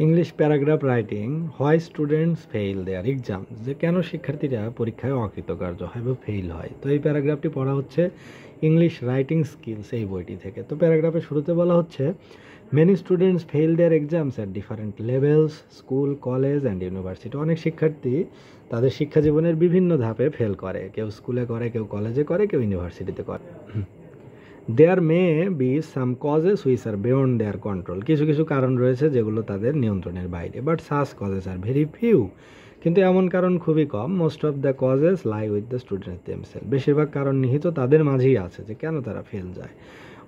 English paragraph writing, why students fail their exam, যে কেন শিক্ষার্থীরা পরীক্ষায় অকৃতকার্য হয় বা ফেইল হয়। তো এই প্যারাগ্রাফটি পড়া হচ্ছে ইংলিশ রাইটিং স্কিলস এই বইটি থেকে। তো প্যারাগ্রাফের শুরুতে বলা হচ্ছে, many students fail their exams at different levels, school, college and university. অনেক শিক্ষার্থী তাদের শিক্ষা জীবনের বিভিন্ন ধাপে ফেল করে, কেউ স্কুলে করে, কেউ কলেজে করে, কেউ ইউনিভার্সিটিতে করে। There may be some causes which are beyond their control, কিছু কিছু কারণ রয়েছে যেগুলো তাদের নিয়ন্ত্রণের বাইরে, but such causes are very few, কিন্তু এমন কারণ খুবই কম। Most of the causes lie with the students themselves, বেশিরভাগ কারণ নিহিত তাদের মাঝেই আছে যে কেন তারা ফেল যায়।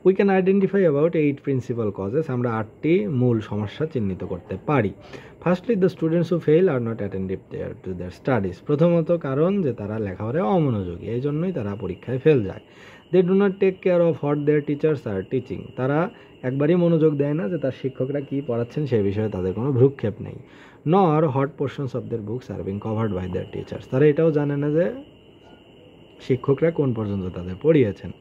We can identify about 8 principal causes, আমরা 8টি মূল সমস্যা চিহ্নিত করতে পারি। Firstly, the students who fail are not attentive to their studies, প্রথমত কারণ যে তারা লেখাপড়ায় অমনোযোগী, এই জন্যই তারা পরীক্ষায় ফেল যায়। They do not take care of what their teachers are teaching, তারা একবারই মনোযোগ দেয় না যে তার শিক্ষকরা কী পড়াচ্ছেন সেই বিষয়ে তাদের কোনো ভ্রুক্ষেপ নেই। Nor what portions of their books are being covered by their teachers, তারা এটাও জানে না যে শিক্ষকরা কোন পর্যন্ত তাদের পড়িয়েছেন,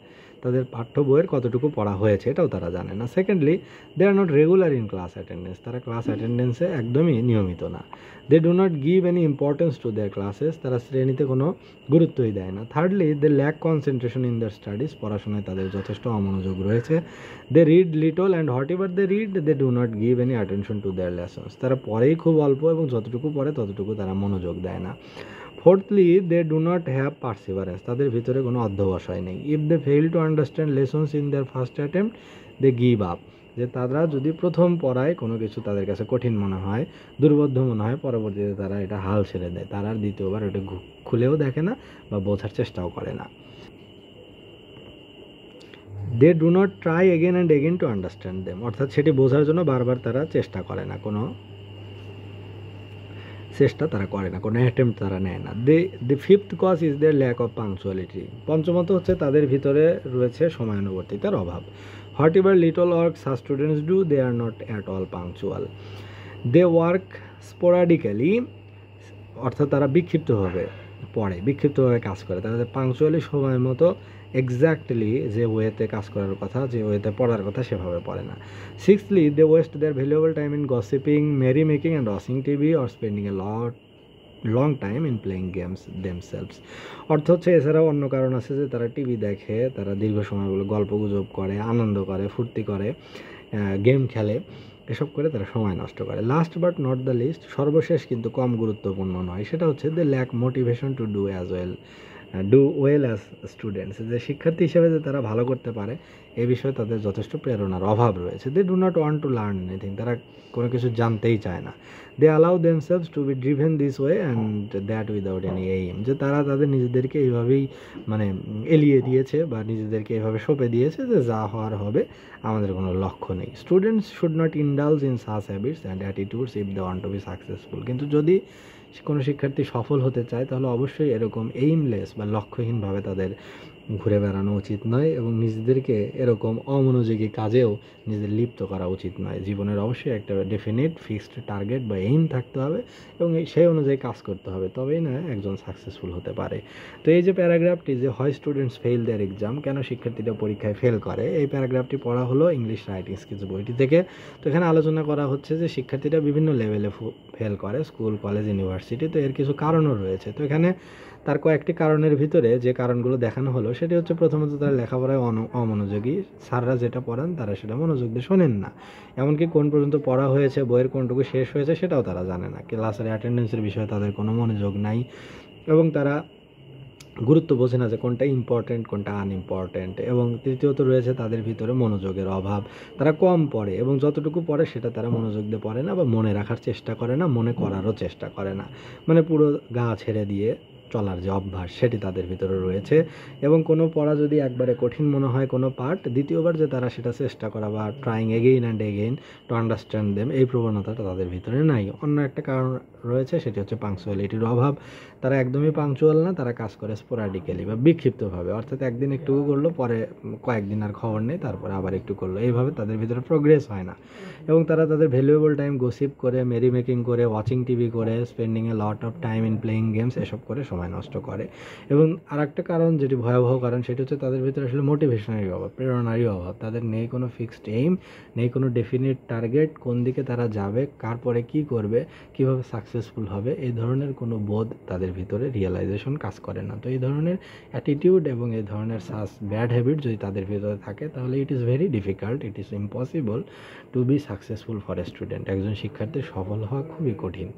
তাদের পাঠ্য বইয়ের কতটুকু পড়া হয়েছে এটাও তারা জানে না। Secondly, they are not regular in class attendance, তারা ক্লাস অ্যাটেন্ডেন্সে একদমই নিয়মিত না। They do not give any importance to their classes, তারা শ্রেণীতে কোনো গুরুত্বই দেয় না। Thirdly, they lack concentration in their studies, পড়াশোনায় তাদের যথেষ্ট অমনোযোগ রয়েছে। They read little and whatever they read they do not give any attention to their lessons, তারা পড়েই খুব অল্প এবং যতটুকু পড়ে ততটুকু তারা মনোযোগ দেয় না। Fourthly, they do not have perseverance, তাদের ভিতরে কোনো অধ্যবসায় নেই। If they fail to understand lessons in their first attempt they give up, যে তারা যদি প্রথম পড়ায় কোনো কিছু তাদের কাছে কঠিন মনে হয়, দুর্বোধ্য মনে হয়, পরবর্তীতে তারা এটা হাল ছেড়ে দেয়, তারা আর দ্বিতীয়বার ওটা খুলেও দেখে না বা বোঝার চেষ্টাও করে না। They do not try again and again to understand them, অর্থাৎ সেটি বোঝার জন্য বারবার তারা চেষ্টা করে না, কোনো চেষ্টা তারা করে না, কোনো অ্যাটেম্প্ট তারা নেয় না। The fifth cause is their lack of punctuality, পঞ্চমত হচ্ছে তাদের ভিতরে রয়েছে সময়ানুবর্তিতার অভাব। Whatever little work such students do they are not at all punctual. They work sporadically, অর্থাৎ তারা বিক্ষিপ্তভাবে পড়ে, বিক্ষিপ্তভাবে কাজ করে, তাদের পাংচুয়ালি সময় মতো এক্স্যাক্টলি যে ওয়েতে কাজ করার কথা, যে ওয়েতে পড়ার কথা সেভাবে পড়ে না। Sixthly, they waste their valuable time in gossiping, merrymaking and watching TV or spending a long time in playing games themselves, অর্থ হচ্ছে এছাড়াও অন্য কারণ আছে যে তারা টিভি দেখে, তারা দীর্ঘ সময়গুলো গল্প গুজব করে, আনন্দ করে, ফুর্তি করে, গেম খেলে, এসব করে তারা সময় নষ্ট করে। Last but not the least, সর্বশেষ কিন্তু কম গুরুত্বপূর্ণ নয়, সেটা হচ্ছে they lack motivation to do well as students, যে শিক্ষার্থী হিসেবে যে তারা ভালো করতে পারে এই বিষয়ে তাদের যথেষ্ট প্রেরণার অভাব রয়েছে। They do not want to learn anything, তারা কোনো কিছু জানতেই চায় না। They allow themselves to be driven this way and that without any aim, যে তারা তাদের নিজেদেরকে এইভাবেই মানে এলিয়ে দিয়েছে বা নিজেদেরকে এইভাবে সঁপে দিয়েছে যে যা হওয়ার হবে, আমাদের কোনো লক্ষ্য নেই। Students should not indulge in such habits and attitudes if they want to be successful, কিন্তু যদি কোনো শিক্ষার্থী সফল হতে চায় তাহলে অবশ্যই এরকম এইমলেস বা লক্ষ্যহীনভাবে তাদের ঘুরে বেড়ানো উচিত নয় এবং নিজেদেরকে এরকম অমনোযোগী কাজেও নিজেদের লিপ্ত করা উচিত নয়। জীবনের অবশ্যই একটা ডেফিনিট ফিক্সড টার্গেট বা এইম থাকতে হবে এবং সেই অনুযায়ী কাজ করতে হবে, তবেই না একজন সাকসেসফুল হতে পারে। তো এই যে প্যারাগ্রাফটি, যে হয় স্টুডেন্টস ফেইল দেয়ার এক্সাম, কেন শিক্ষার্থীরা পরীক্ষায় ফেল করে, এই প্যারাগ্রাফটি পড়া হলো ইংলিশ রাইটিং স্কিলস বইটি থেকে। তো এখানে আলোচনা করা হচ্ছে যে শিক্ষার্থীরা বিভিন্ন লেভেলে ফেল করে, স্কুল, কলেজ, ইউনিভার্সিটি, তো এর কিছু কারণও রয়েছে। তো এখানে তার কয়েকটি কারণের ভিতরে যে কারণগুলো দেখানো হলো সেটি হচ্ছে, প্রথমত তারা লেখাপড়ায় অমনোযোগী, স্যাররা যেটা পড়ান তারা সেটা মনোযোগ দিয়ে শোনেন না, এমনকি কোন পর্যন্ত পড়া হয়েছে, বইয়ের কোনটুকু শেষ হয়েছে সেটাও তারা জানে না, ক্লাসের অ্যাটেন্ডেন্সের বিষয়ে তাদের কোনো মনোযোগ নাই এবং তারা গুরুত্ব বোঝে না যে কোনটা ইম্পর্টেন্ট কোনটা আনইম্পর্টেন্ট। এবং তৃতীয়ত রয়েছে তাদের ভিতরে মনোযোগের অভাব, তারা কম পড়ে এবং যতটুকু পড়ে সেটা তারা মনোযোগ দিয়ে পড়ে না বা মনে রাখার চেষ্টা করে না, মনে করারও চেষ্টা করে না, মানে পুরো গা ছেড়ে দিয়ে চলার যে অভ্যাস সেটি তাদের ভিতরে রয়েছে। এবং কোনো পড়া যদি একবারে কঠিন মনে হয় কোনো পার্ট, দ্বিতীয়বার যে তারা সেটা চেষ্টা করা বা trying again and again two understand them, এই প্রবণতাটা তাদের ভিতরে নাই। অন্য একটা কারণ রয়েছে, সেটি হচ্ছে পাংচুয়ালিটির অভাব, তারা একদমই পাংচুয়াল না, তারা কাজ করে স্পোরাডিক্যালি বা বিক্ষিপ্তভাবে, অর্থাৎ একদিন একটু করলো, পরে কয়েকদিন আর খবর নেই, তারপরে আবার একটু করলো, এইভাবে তাদের ভিতরে প্রোগ্রেস হয় না। এবং তারা তাদের ভ্যালুয়েবল টাইম গসিপ করে, মেরি মেকিং করে, ওয়াচিং টিভি করে, spending A lot of time in playing games, এসব করে সময় সময় নষ্ট করে। এবং আরেকটা কারণ যেটি ভয়াবহ কারণ, সেটা হচ্ছে তাদের ভিতরে আসলে মোটিভেশনারি অভাব, প্রেরণারই অভাব। তাদের নেই কোনো ফিক্সড এইম, নেই কোনো ডেফিনিট টার্গেট, কোন দিকে তারা যাবে, কার পরে কী করবে, কীভাবে সাকসেসফুল হবে, এই ধরনের কোনো বোধ তাদের ভিতরে রিয়েলাইজেশন কাজ করে না। তো এই ধরনের অ্যাটিটিউড এবং এই ধরনের ব্যাড হ্যাবিট যদি তাদের ভিতরে থাকে, তাহলে it is very difficult, it is impossible to be successful for a student. একজন শিক্ষার্থীর সফল হওয়া খুবই কঠিন।